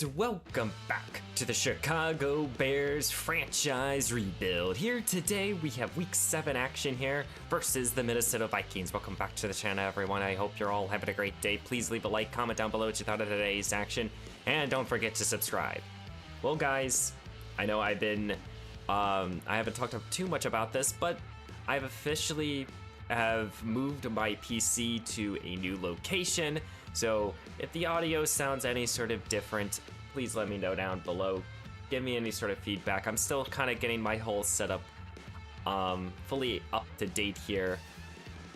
And welcome back to the Chicago Bears franchise rebuild. Here today we have week 7 action here versus the Minnesota Vikings. Welcome back to the channel, everyone. I hope you're all having a great day. Please leave a like, comment down below what you thought of today's action, and don't forget to subscribe. Well guys, I know I haven't talked too much about this, but I've officially moved my PC to a new location. So if the audio sounds any sort of different, please let me know down below. Give me any sort of feedback. I'm still kind of getting my whole setup fully up to date here.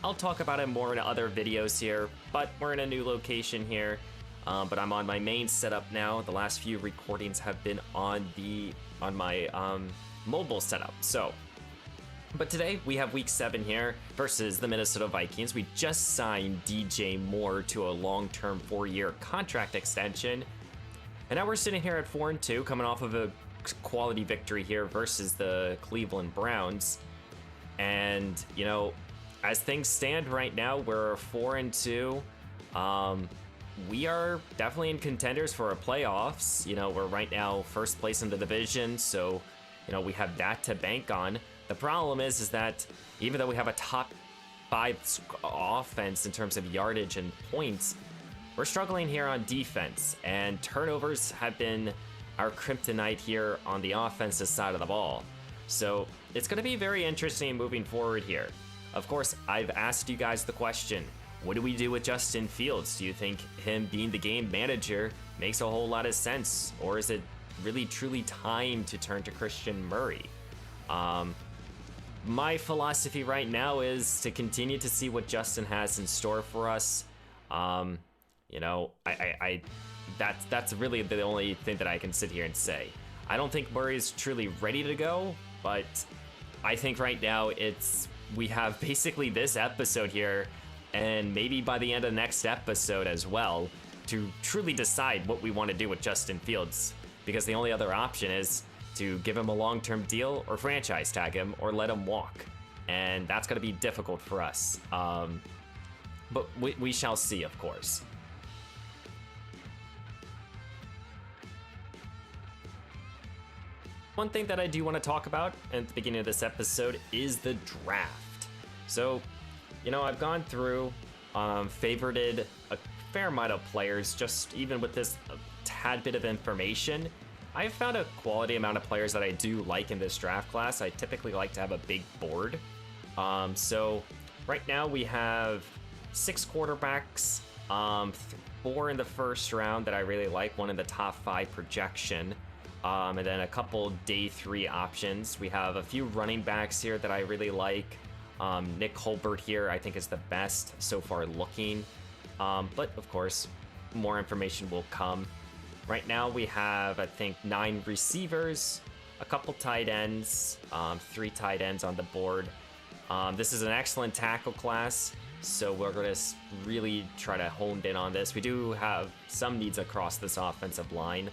I'll talk about it more in other videos here, but we're in a new location here. But I'm on my main setup now. The last few recordings have been on my mobile setup. But today we have week 7 here versus the Minnesota Vikings. We just signed DJ Moore to a long-term 4-year contract extension. And now we're sitting here at 4-2, coming off of a quality victory here versus the Cleveland Browns. And, you know, as things stand right now, we're 4-2. We are definitely in contenders for our playoffs. You know, we're right now first place in the division, so, you know, we have that to bank on. The problem is that even though we have a top 5 offense in terms of yardage and points, we're struggling here on defense, and turnovers have been our kryptonite here on the offensive side of the ball. So it's going to be very interesting moving forward here. Of course, I've asked you guys the question, what do we do with Justin Fields? Do you think him being the game manager makes a whole lot of sense, or is it really truly time to turn to Christian Murray? My philosophy right now is to continue to see what Justin has in store for us. You know, that's really the only thing that I can sit here and say. I don't think Murray's truly ready to go, but I think right now we have basically this episode here, and maybe by the end of the next episode as well, to truly decide what we want to do with Justin Fields, because the only other option is to give him a long-term deal or franchise tag him or let him walk. And that's going to be difficult for us. But we shall see, of course. One thing that I do want to talk about at the beginning of this episode is the draft. So, you know, I've gone through, favorited a fair amount of players, just even with this tad bit of information. I've found a quality amount of players that I do like in this draft class. I typically like to have a big board. So right now we have 6 quarterbacks, 4 in the first round that I really like, 1 in the top 5 projection, and then a couple day 3 options. We have a few running backs here that I really like. Nick Holbert here I think is the best so far looking, but of course more information will come. Right now we have, I think, 9 receivers, a couple tight ends, 3 tight ends on the board. This is an excellent tackle class, so we're going to really try to hone in on this. We do have some needs across this offensive line,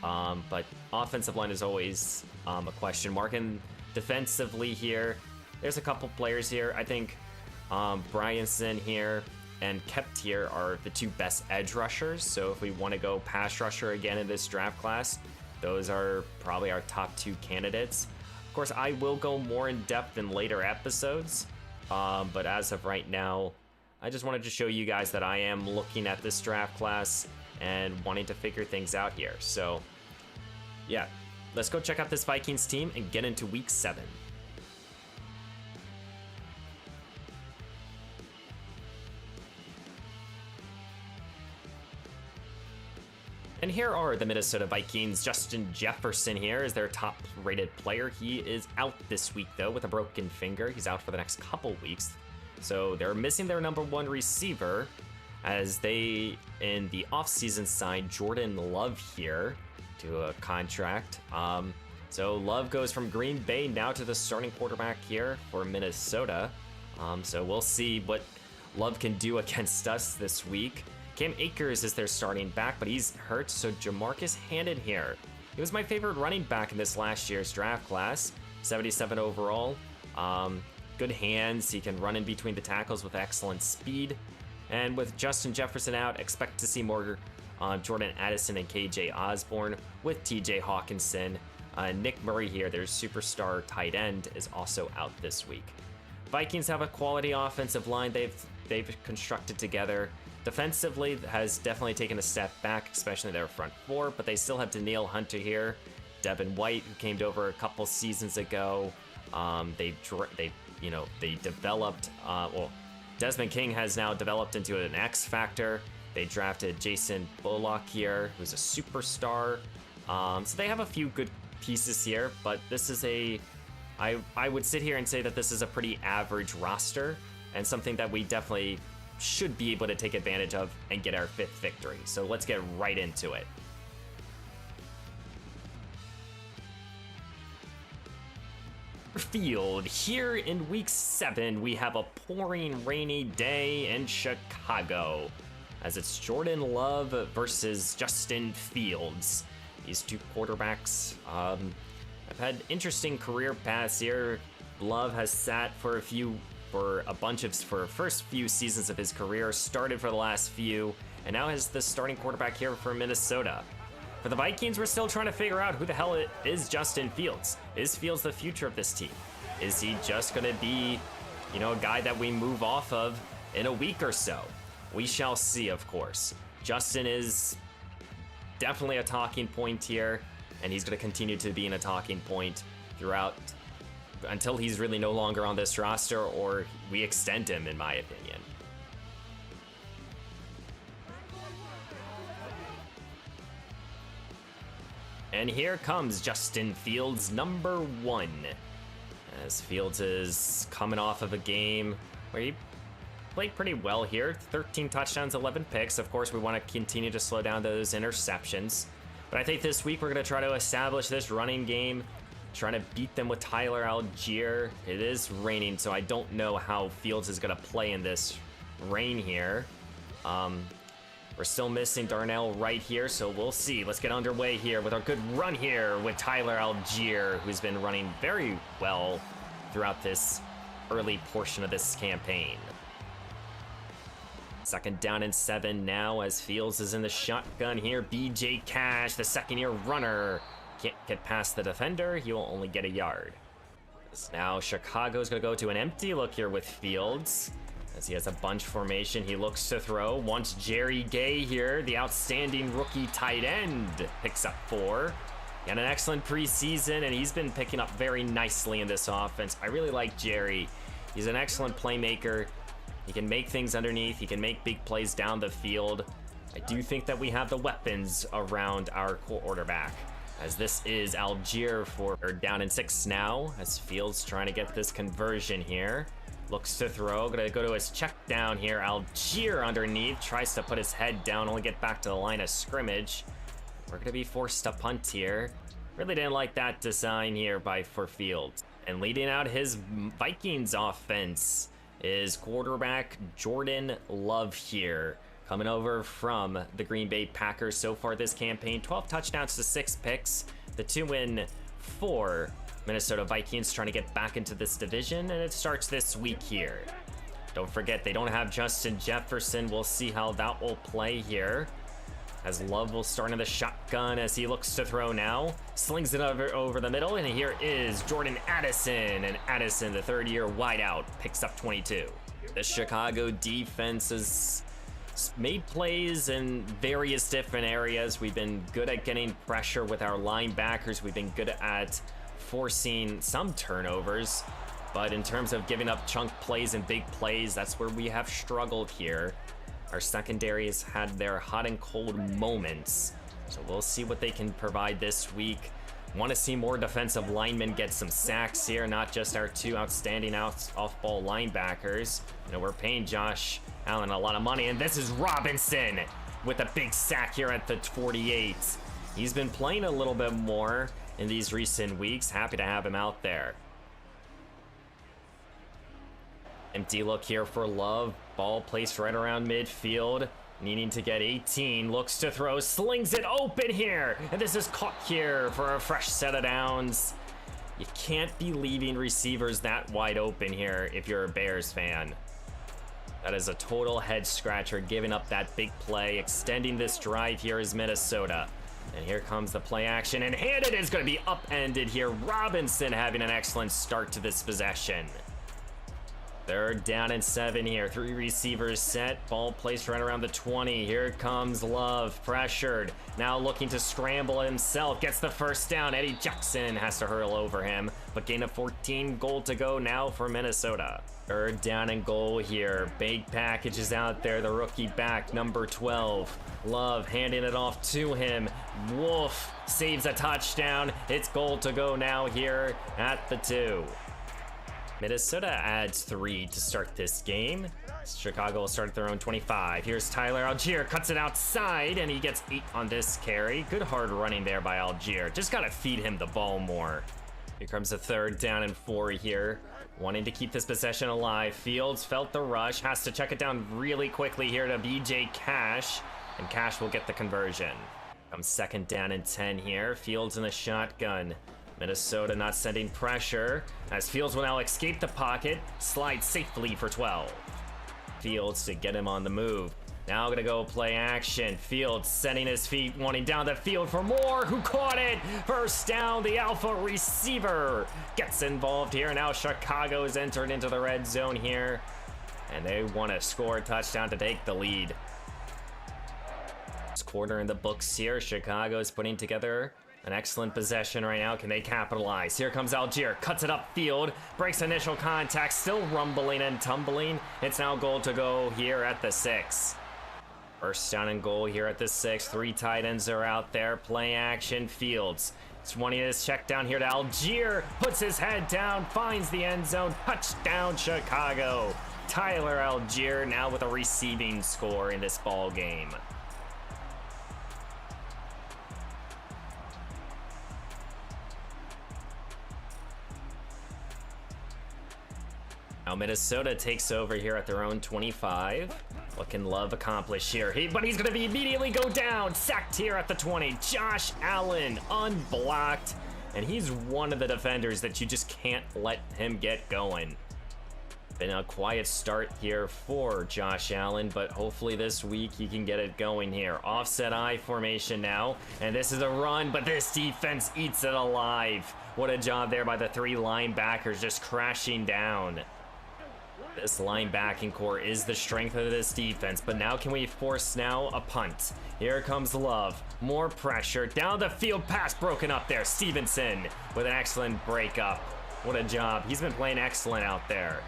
but offensive line is always a question mark. And defensively here, there's a couple players here. I think Bryanson here and Kept here are the 2 best edge rushers. So if we want to go pass rusher again in this draft class, those are probably our top 2 candidates. Of course, I will go more in depth in later episodes, but as of right now, I just wanted to show you guys that I am looking at this draft class and wanting to figure things out here. So yeah, let's go check out this Vikings team and get into week 7. And here are the Minnesota Vikings. Justin Jefferson here is their top rated player. He is out this week though with a broken finger. He's out for the next couple weeks. So they're missing their number 1 receiver as they, in the offseason, signed Jordan Love here to a contract. So Love goes from Green Bay now to the starting quarterback here for Minnesota. So we'll see what Love can do against us this week. Cam Akers is their starting back, but he's hurt, so Jamarcus Handon here. He was my favorite running back in this last year's draft class, 77 overall. Good hands, he can run in between the tackles with excellent speed. And with Justin Jefferson out, expect to see more Jordan Addison and KJ Osborne with TJ Hawkinson. Nick Murray here, their superstar tight end, is also out this week. Vikings have a quality offensive line they've constructed together. Defensively has definitely taken a step back, especially their front four, but they still have Danielle Hunter here, Devin White, who came over a couple seasons ago. They developed, Desmond King has now developed into an X factor. They drafted Jason Bullock here, who's a superstar. So they have a few good pieces here, but this is I would sit here and say that this is a pretty average roster and something that we definitely should be able to take advantage of and get our 5th victory. So let's get right into it. Field. Here in week 7, we have a pouring rainy day in Chicago as it's Jordan Love versus Justin Fields. These two quarterbacks have had interesting career paths here. Love has sat for first few seasons of his career, started for the last few, and now is the starting quarterback here for Minnesota. For the Vikings, we're still trying to figure out who the hell is Justin Fields. Is Fields the future of this team? Is he just going to be, a guy that we move off of in a week or so? We shall see, of course. Justin is definitely a talking point here, and he's going to continue to be a talking point throughout until he's really no longer on this roster or we extend him, in my opinion. And here comes Justin Fields, number 1. As Fields is coming off of a game where he played pretty well here. 13 touchdowns, 11 picks. Of course, we want to continue to slow down those interceptions. But I think this week we're going to try to establish this running game, trying to beat them with Tyler Algier. It is raining, so I don't know how Fields is going to play in this rain here. We're still missing Darnell right here, so we'll see. Let's get underway here with our good run here with Tyler Algier, who's been running very well throughout this early portion of this campaign. 2nd down and 7 now as Fields is in the shotgun here. BJ Cash, the second-year runner, can't get past the defender. He will only get a yard. Now Chicago's going to go to an empty look here with Fields. As he has a bunch formation, he looks to throw. Wants Jerry Gay here, the outstanding rookie tight end, picks up 4. He had an excellent preseason, and he's been picking up very nicely in this offense. I really like Jerry. He's an excellent playmaker. He can make things underneath. He can make big plays down the field. I do think that we have the weapons around our quarterback, as this is Algier for down and 6 now, as Fields trying to get this conversion here. Looks to throw, gonna go to his check down here. Algier underneath, tries to put his head down, only get back to the line of scrimmage. We're gonna be forced to punt here. Really didn't like that design here for Fields. And leading out his Vikings offense is quarterback Jordan Love here, coming over from the Green Bay Packers so far this campaign. 12 touchdowns to 6 picks. The 2-win for Minnesota Vikings trying to get back into this division, and it starts this week here. Don't forget, they don't have Justin Jefferson. We'll see how that will play here, as Love will start in the shotgun as he looks to throw now. Slings it over the middle, and here is Jordan Addison. And Addison, the 3rd-year wideout, picks up 22. The Chicago defense has made plays in various different areas. We've been good at getting pressure with our linebackers. We've been good at forcing some turnovers, but in terms of giving up chunk plays and big plays, that's where we have struggled here. Our secondary has had their hot and cold moments, so we'll see what they can provide this week. Want to see more defensive linemen get some sacks here, not just our 2 outstanding off-ball linebackers. We're paying Josh Allen a lot of money, and this is Robinson with a big sack here at the 48. He's been playing a little bit more in these recent weeks. Happy to have him out there. Empty look here for Love. Ball placed right around midfield. Needing to get 18. Looks to throw. Slings it open here. And this is caught here for a fresh set of downs. You can't be leaving receivers that wide open here if you're a Bears fan. That is a total head scratcher, giving up that big play. Extending this drive here is Minnesota. And here comes the play action, and handed is going to be upended here. Robinson having an excellent start to this possession. 3rd down and 7 here. 3 receivers set. Ball placed right around the 20. Here comes Love, pressured. Now looking to scramble himself. Gets the 1st down. Eddie Jackson has to hurl over him. But gain of 14, goal to go now for Minnesota. 3rd down and goal here. Big package is out there. The rookie back, number 12. Love handing it off to him. Wolf saves a touchdown. It's goal to go now here at the 2. Minnesota adds 3 to start this game. Chicago will start at their own 25. Here's Tyler Algier, cuts it outside, and he gets 8 on this carry. Good hard running there by Algier. Just gotta feed him the ball more. Here comes a 3rd down and 4 here. Wanting to keep this possession alive. Fields felt the rush, has to check it down really quickly here to BJ Cash, and Cash will get the conversion. Comes 2nd down and 10 here. Fields in the shotgun. Minnesota not sending pressure, as Fields will now escape the pocket, slide safely for 12. Fields to get him on the move. Now gonna go play action. Fields setting his feet, wanting down the field for more. Who caught it? 1st down, the alpha receiver gets involved here. Now Chicago is entered into the red zone here, and they want to score a touchdown to take the lead. This quarter in the books here. Chicago is putting together an excellent possession right now. Can they capitalize? Here comes Algier, cuts it upfield, breaks initial contact, still rumbling and tumbling. It's now goal to go here at the 6. 1st down and goal here at the 6. 3 tight ends are out there. Play action. Fields. It's wanting his check down here to Algier. Puts his head down, finds the end zone. Touchdown, Chicago. Tyler Algier now with a receiving score in this ball game. Now Minnesota takes over here at their own 25. What can Love accomplish here? But he's going to be immediately go down. Sacked here at the 20. Josh Allen unblocked. And he's one of the defenders that you just can't let him get going. Been a quiet start here for Josh Allen, but hopefully this week he can get it going here. Offset I formation now. And this is a run, but this defense eats it alive. What a job there by the 3 linebackers just crashing down. This linebacking core is the strength of this defense, but now can we force now a punt? Here comes Love, more pressure, down the field, pass broken up there. Stevenson with an excellent breakup. What a job, he's been playing excellent out there.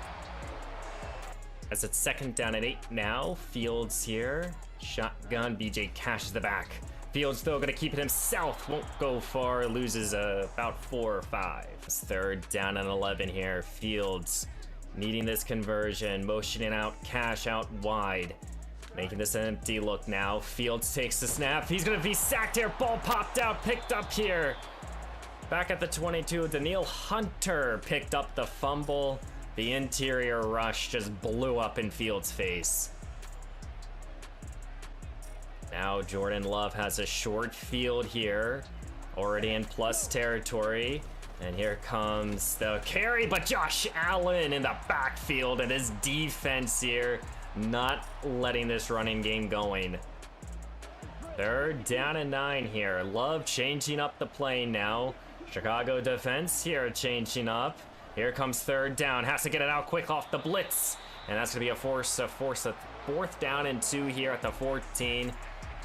As it's 2nd down and 8 now, Fields here, shotgun, BJ Cash is the back. Fields though gonna keep it himself, won't go far, loses about 4 or 5. It's 3rd down and 11 here, Fields needing this conversion, motioning out Cash out wide, making this an empty look now. Fields takes the snap, he's gonna be sacked here, ball popped out, picked up here. Back at the 22, Daniil Hunter picked up the fumble. The interior rush just blew up in Fields' face. Now Jordan Love has a short field here, already in plus territory. And here comes the carry, but Josh Allen in the backfield, and his defense here not letting this running game going. 3rd down and 9 here. Love changing up the play now. Chicago defense here changing up. Here comes 3rd down. Has to get it out quick off the blitz. And that's going to be a 4th down and 2 here at the 14.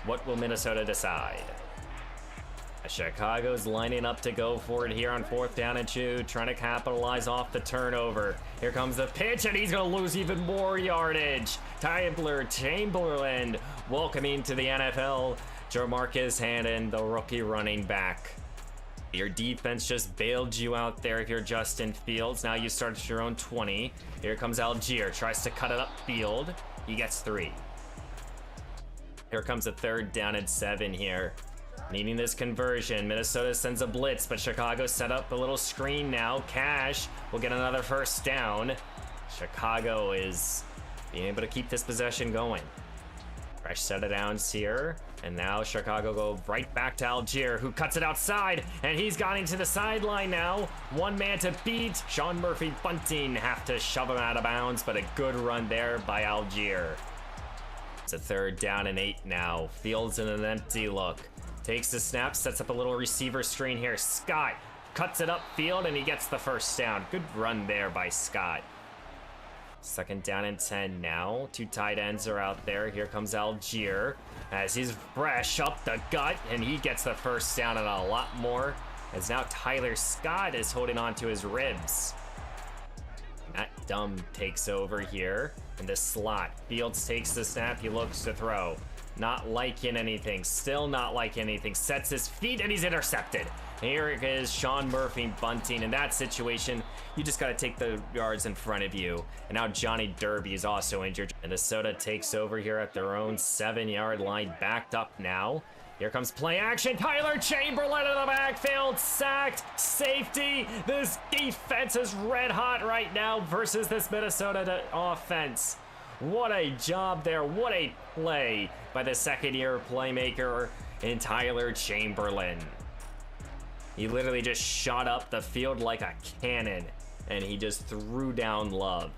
What will Minnesota decide? Chicago's lining up to go for it here on 4th down and 2, trying to capitalize off the turnover. Here comes the pitch, and he's going to lose even more yardage. Tyler Chamberlain welcoming to the NFL Jamarcus Hannon, the rookie running back. Your defense just bailed you out there if you're Justin Fields. Now you start at your own 20. Here comes Algier, tries to cut it upfield. He gets 3. Here comes a 3rd down and 7 here. Needing this conversion, Minnesota sends a blitz, but Chicago set up a little screen now. Cash will get another 1st down. Chicago is being able to keep this possession going. Fresh set of downs here. And now Chicago go right back to Algier, who cuts it outside. And he's gone into the sideline now. One man to beat. Sean Murphy Bunting have to shove him out of bounds, but a good run there by Algier. It's a 3rd down and 8 now. Fields in an empty look. Takes the snap, sets up a little receiver screen here. Scott cuts it upfield, and he gets the first down. Good run there by Scott. 2nd down and 10 now. 2 tight ends are out there. Here comes Algier as he's fresh up the gut, and he gets the first down and a lot more, as now Tyler Scott is holding on to his ribs. Matt Dumb takes over here in the slot. Fields takes the snap. He looks to throw. Not liking anything. Still not liking anything. Sets his feet, and he's intercepted. Here it is, Sean Murphy Bunting. In that situation, you just got to take the yards in front of you. And now Johnny Derby is also injured. Minnesota takes over here at their own 7-yard line, backed up now. Here comes play action. Tyler Chamberlain in the backfield, sacked, safety. This defense is red hot right now versus this Minnesota offense. What a job there. What a play by the 2nd-year playmaker in Tyler Chamberlain. He literally just shot up the field like a cannon, and he just threw down Love.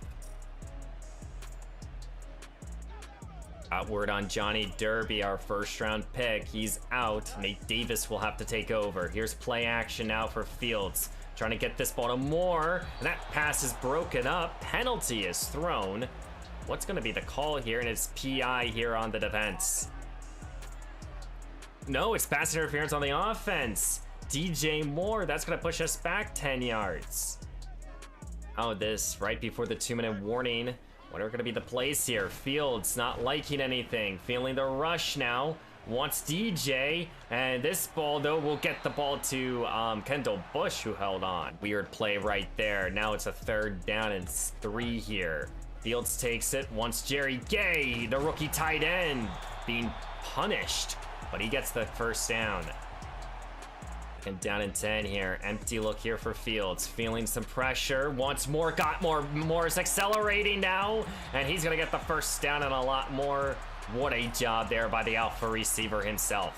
Outward on Johnny Derby, our 1st-round pick. He's out. Nate Davis will have to take over. Here's play action now for Fields. Trying to get this ball to Moore, and that pass is broken up. Penalty is thrown. What's going to be the call here? And it's PI here on the defense. No, it's pass interference on the offense. DJ Moore, that's going to push us back 10 yards. Oh, this right before the 2-minute warning. What are going to be the plays here? Fields not liking anything. Feeling the rush now. Wants DJ. And this ball, though, will get the ball to Kendall Bush, who held on. Weird play right there. Now it's a 3rd down and 3 here. Fields takes it. Wants Jerry Gay, the rookie tight end, being punished. But he gets the first down. And down in 10 here. Empty look here for Fields. Feeling some pressure. Wants more. Got more. Moore's accelerating now. And he's going to get the first down and a lot more. What a job there by the alpha receiver himself.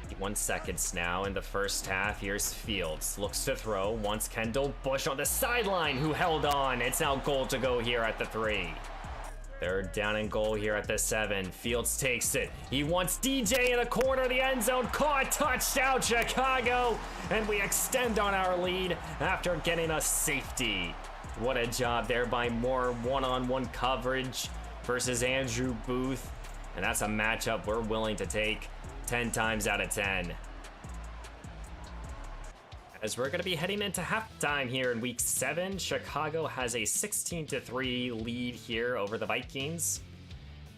51 seconds now in the first half. Here's Fields. Looks to throw. Wants Kendall Bush on the sideline, who held on. It's now goal to go here at the 3. 3rd down and goal here at the 7. Fields takes it. He wants DJ in the corner of the end zone. Caught. Touchdown, Chicago. And we extend on our lead after getting a safety. What a job there by Moore. One-on-one coverage versus Andrew Booth. And that's a matchup we're willing to take 10 times out of 10. As we're going to be heading into halftime here in week 7, Chicago has a 16-3 lead here over the Vikings.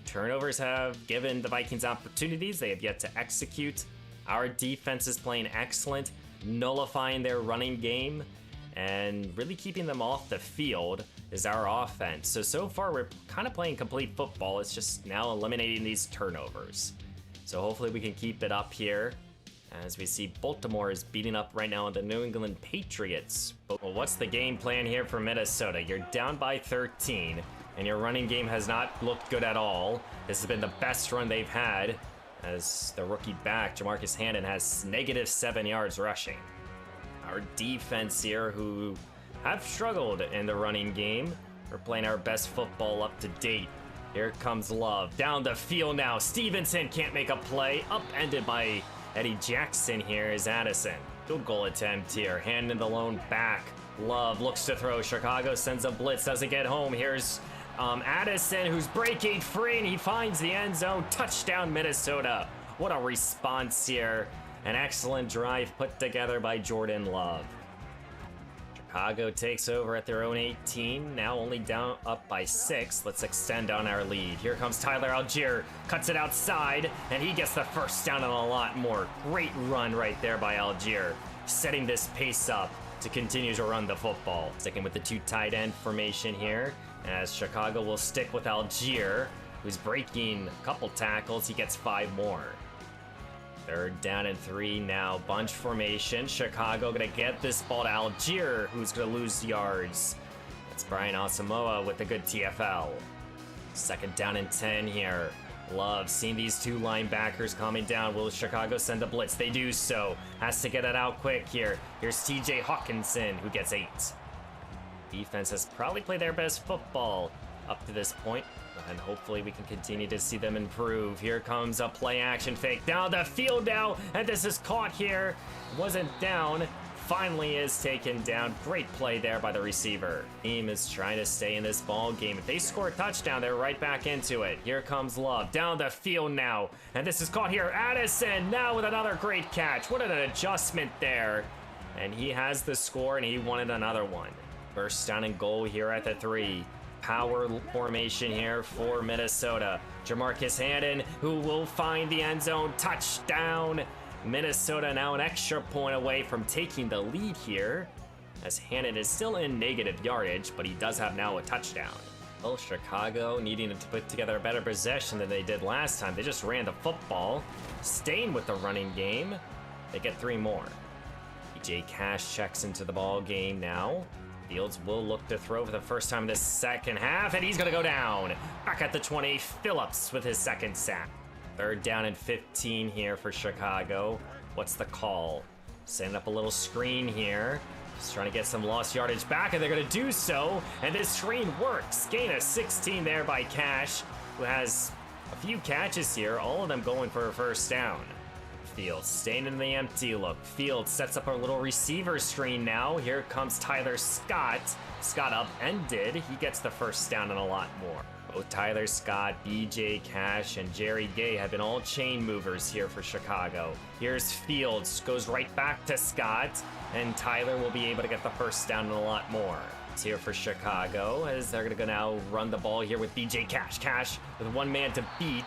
Turnovers have given the Vikings opportunities. They have yet to execute. Our defense is playing excellent, nullifying their running game, and really keeping them off the field is our offense. So far, we're kind of playing complete football. It's just now eliminating these turnovers. So hopefully we can keep it up here. As we see, Baltimore is beating up right now on the New England Patriots. But what's the game plan here for Minnesota? You're down by 13, and your running game has not looked good at all. This has been the best run they've had, as the rookie back, Jamarcus Hannon, has -7 yards rushing. Our defense here, who have struggled in the running game, we're playing our best football up to date. Here comes Love. Down the field now. Stevenson can't make a play. Upended by Eddie Jackson here is Addison. Field goal attempt here. Hand in the lone back. Love looks to throw. Chicago sends a blitz. Doesn't get home. Here's Addison, who's breaking free, and he finds the end zone. Touchdown, Minnesota. What a response here. An excellent drive put together by Jordan Love. Chicago takes over at their own 18, now only down up by 6. Let's extend on our lead. Here comes Tyler Algier, cuts it outside, and he gets the first down and a lot more. Great run right there by Algier, setting this pace up to continue to run the football. Sticking with the 2 tight end formation here, as Chicago will stick with Algier, who's breaking a couple tackles. He gets 5 more. 3rd down and 3 now. Bunch formation. Chicago gonna get this ball to Algier, who's gonna lose yards. That's Brian Asamoah with a good TFL. 2nd down and 10 here. Love seeing these two linebackers coming down. Will Chicago send a blitz? They do so. Has to get it out quick here. Here's TJ Hawkinson, who gets 8. Defense has probably played their best football up to this point, and hopefully we can continue to see them improve. Here comes a play action fake down the field now, and this is caught here. Wasn't down. Finally is taken down. Great play there by the receiver. Team is trying to stay in this ball game. If they score a touchdown, they're right back into it. Here comes Love down the field now, and this is caught here. Addison now with another great catch. What an adjustment there. And he has the score, and he wanted another one. First down and goal here at the 3. Power formation here for Minnesota. Jamarcus Hannon, who will find the end zone. Touchdown. Minnesota now an extra point away from taking the lead here, as Hannon is still in negative yardage, but he does have now a touchdown. Well, Chicago needing to put together a better possession than they did last time. They just ran the football, staying with the running game. They get 3 more. DJ Cash checks into the ball game now. Fields will look to throw for the first time in the second half, and he's going to go down. Back at the 20, Phillips with his second sack. Third down and 15 here for Chicago. What's the call? Setting up a little screen here. Just trying to get some lost yardage back, and they're going to do so. And this screen works. Gain of 16 there by Cash, who has a few catches here, all of them going for a first down. Fields staying in the empty look. Fields sets up a little receiver screen now. Here comes Tyler Scott. Scott upended. He gets the first down and a lot more. Both Tyler Scott, BJ Cash, and Jerry Gay have been all chain movers here for Chicago. Here's Fields, goes right back to Scott, and Tyler will be able to get the first down and a lot more. It's here for Chicago, as they're going to now run the ball here with BJ Cash. Cash with one man to beat.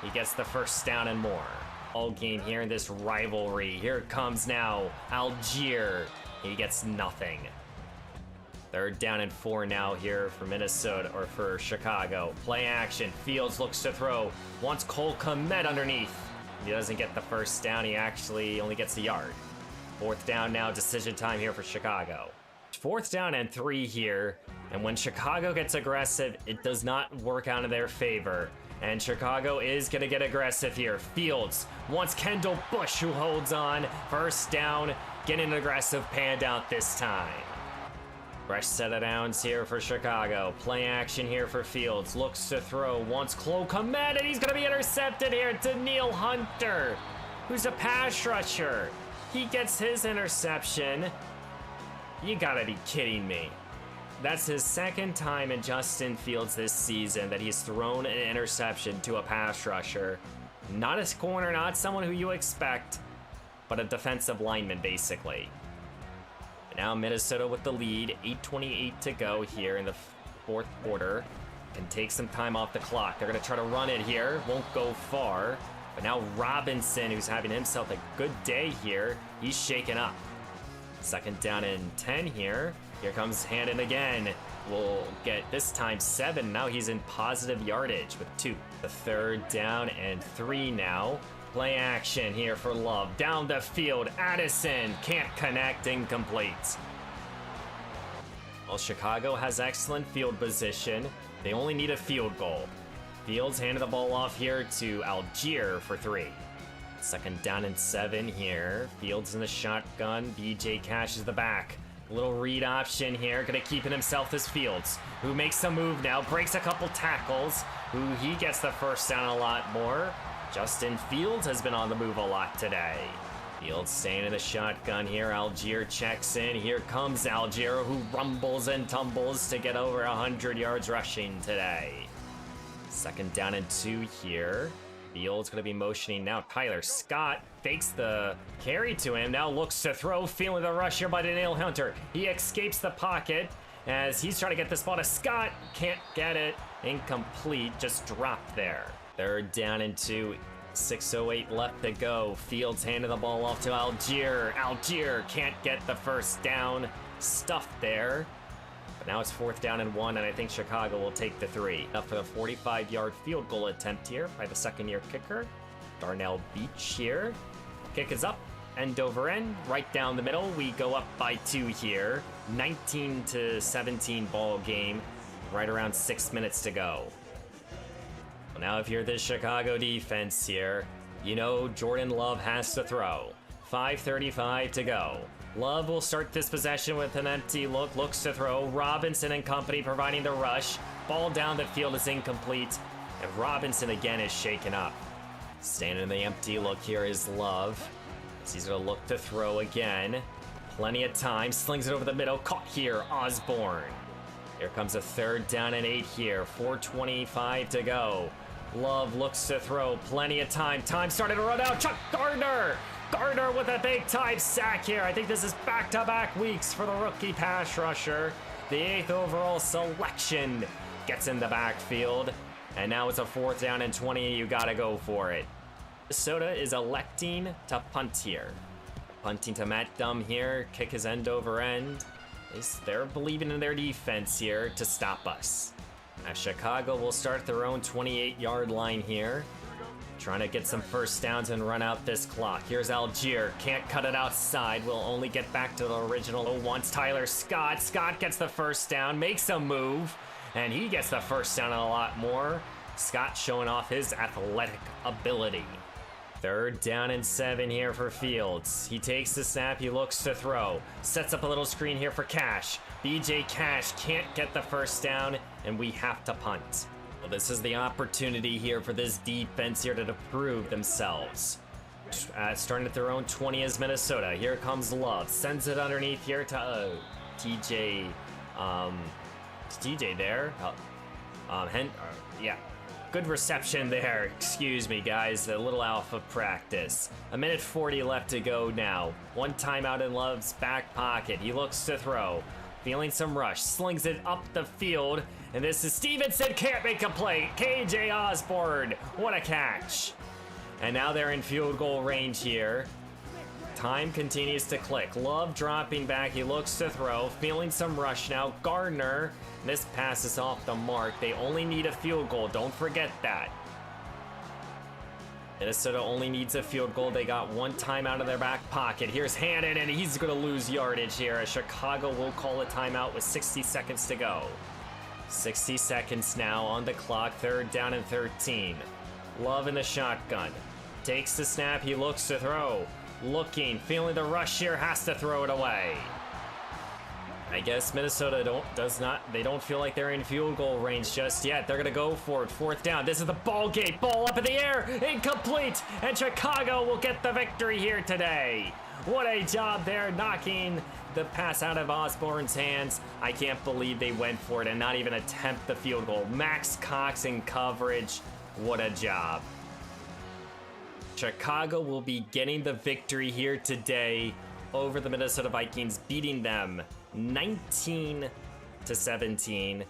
He gets the first down and more. All game here in this rivalry. Here it comes now, Algier. He gets nothing. Third down and 4 now here for Minnesota, or for Chicago. Play action. Fields looks to throw. Wants Cole Kmet underneath. He doesn't get the first down. He actually only gets a yard. Fourth down now. Decision time here for Chicago. Fourth down and 3 here. And when Chicago gets aggressive, it does not work out in their favor. And Chicago is going to get aggressive here. Fields wants Kendall Bush, who holds on. First down. Getting aggressive. Panned out this time. Fresh set of downs here for Chicago. Play action here for Fields. Looks to throw. Wants Cole Kmet, and he's going to be intercepted here. Daniil Hunter, who's a pass rusher. He gets his interception. You gotta be kidding me. That's his second time in Justin Fields this season that he's thrown an interception to a pass rusher. Not a corner, not someone who you expect, but a defensive lineman, basically. Now Minnesota with the lead, 8:28 to go here in the fourth quarter. Can take some time off the clock. They're going to try to run it here. Won't go far. But now Robinson, who's having himself a good day here, he's shaken up. Second down and 10 here. Here comes Hannon again. We'll get this time 7. Now he's in positive yardage with 2. The third down and 3 now. Play action here for Love. Down the field, Addison can't connect, incomplete. Well, Chicago has excellent field position. They only need a field goal. Fields handed the ball off here to Algier for 3. Second down and 7 here. Fields in the shotgun. BJ Cash is the back. Little read option here. Gonna keep it himself as Fields, who makes a move now. Breaks a couple tackles. Who he gets the first down a lot more. Justin Fields has been on the move a lot today. Fields staying in the shotgun here. Algier checks in. Here comes Algier, who rumbles and tumbles to get over 100 yards rushing today. Second down and 2 here. Fields going to be motioning now. Tyler Scott fakes the carry to him. Now looks to throw. Feeling the rush here by Daniil Hunter. He escapes the pocket as he's trying to get this ball to Scott. Can't get it. Incomplete. Just dropped there. Third down and 2. 6:08 left to go. Fields handing the ball off to Algier. Algier can't get the first down. Stuffed there. But now it's 4th down and 1, and I think Chicago will take the 3. Up for the 45-yard field goal attempt here by the second-year kicker, Darnell Beach here. Kick is up, end over end, right down the middle. We go up by 2 here. 19-17 ball game, right around 6 minutes to go. Well, now if you're the Chicago defense here, you know Jordan Love has to throw. 5:35 to go. Love will start this possession with an empty look, looks to throw. Robinson and company providing the rush. Ball down the field is incomplete, and Robinson again is shaken up. Standing in the empty look here is Love. He's gonna look to throw again. Plenty of time, slings it over the middle, caught here, Osborne. Here comes a 3rd down and 8 here, 4:25 to go. Love looks to throw, plenty of time. Time started to run out, Chuck Gardner! Gardner with a big time sack here. I think this is back-to-back weeks for the rookie pass rusher. The 8th overall selection gets in the backfield. And now it's a 4th down and 20, you gotta go for it. Minnesota is electing to punt here. Punting to Matt Dumb here, kick his end over end. At least they're believing in their defense here to stop us. Now Chicago will start their own 28-yard line here. Trying to get some first downs and run out this clock. Here's Algier, can't cut it outside. We'll only get back to the original once. Tyler Scott. Scott gets the first down, makes a move, and he gets the first down and a lot more. Scott showing off his athletic ability. 3rd down and 7 here for Fields. He takes the snap, he looks to throw. Sets up a little screen here for Cash. BJ Cash can't get the first down, and we have to punt. Well, this is the opportunity here for this defense here to prove themselves. Starting at their own 20 is Minnesota. Here comes Love. Sends it underneath here to TJ. TJ there. Yeah. Good reception there. Excuse me, guys. A little alpha practice. 1:40 left to go now. One timeout in Love's back pocket. He looks to throw. Feeling some rush. Slings it up the field. And this is Stevenson. Can't make a play. KJ Osborne. What a catch. And now they're in field goal range here. Time continues to click. Love dropping back. He looks to throw. Feeling some rush now. Gardner. This pass is off the mark. They only need a field goal. Don't forget that. Minnesota only needs a field goal. They got one timeout in their back pocket. Here's Hannon, and he's going to lose yardage here as Chicago will call a timeout with 60 seconds to go. 60 seconds now on the clock. 3rd down and 13. Love in the shotgun. Takes the snap. He looks to throw. Looking, feeling the rush here, has to throw it away. I guess Minnesota they don't feel like they're in field goal range just yet. They're gonna go for it. 4th down. This is the ball game. Ball up in the air, incomplete, and Chicago will get the victory here today. What a job there, knocking the pass out of Osborne's hands. I can't believe they went for it and not even attempt the field goal. Max Cox in coverage. What a job. Chicago will be getting the victory here today over the Minnesota Vikings, beating them 19-17.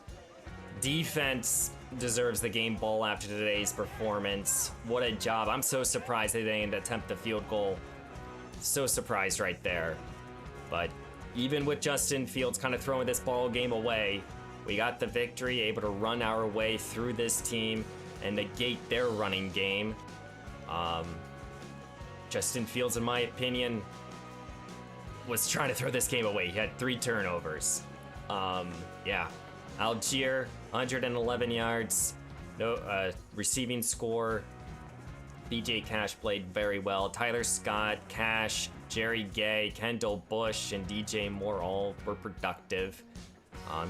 Defense deserves the game ball after today's performance. What a job. I'm so surprised they didn't attempt the field goal. So surprised right there. But even with Justin Fields kind of throwing this ball game away, we got the victory, able to run our way through this team and negate their running game. Justin Fields, in my opinion, was trying to throw this game away. He had 3 turnovers. Yeah. Algier, 111 yards, no receiving score. BJ Cash played very well. Tyler Scott, Cash, Jerry Gay, Kendall Bush, and DJ Moore all were productive.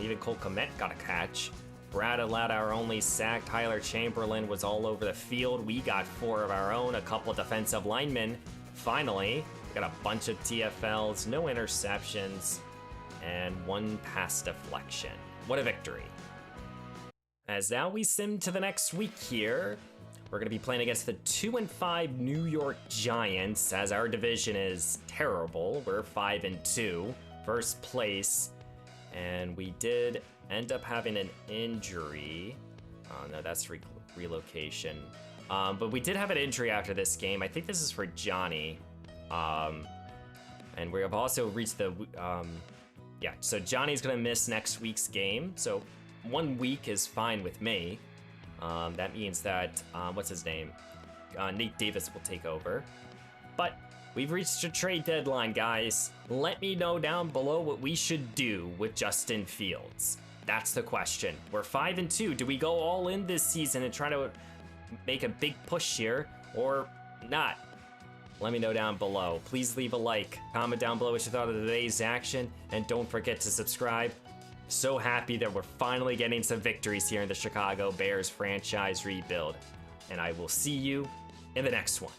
Even Cole Kmet got a catch. Brad allowed our only sack. Tyler Chamberlain was all over the field. We got 4 of our own, a couple defensive linemen. Finally, we got a bunch of TFLs, no interceptions, and 1 pass deflection. What a victory. As now we sim to the next week here, we're going to be playing against the 2-5 New York Giants, as our division is terrible. We're 5-2, first place, and we did end up having an injury. Oh no, that's relocation. But we did have an injury after this game. I think this is for Johnny. And we have also reached the, yeah, so Johnny's gonna miss next week's game. So 1 week is fine with me. That means that, what's his name? Nate Davis will take over. But we've reached a trade deadline, guys. Let me know down below what we should do with Justin Fields. That's the question. We're 5-2. Do we go all in this season and try to make a big push here or not? Let me know down below. Please leave a like, comment down below what you thought of today's action, and don't forget to subscribe. So happy that we're finally getting some victories here in the Chicago Bears franchise rebuild. And I will see you in the next one.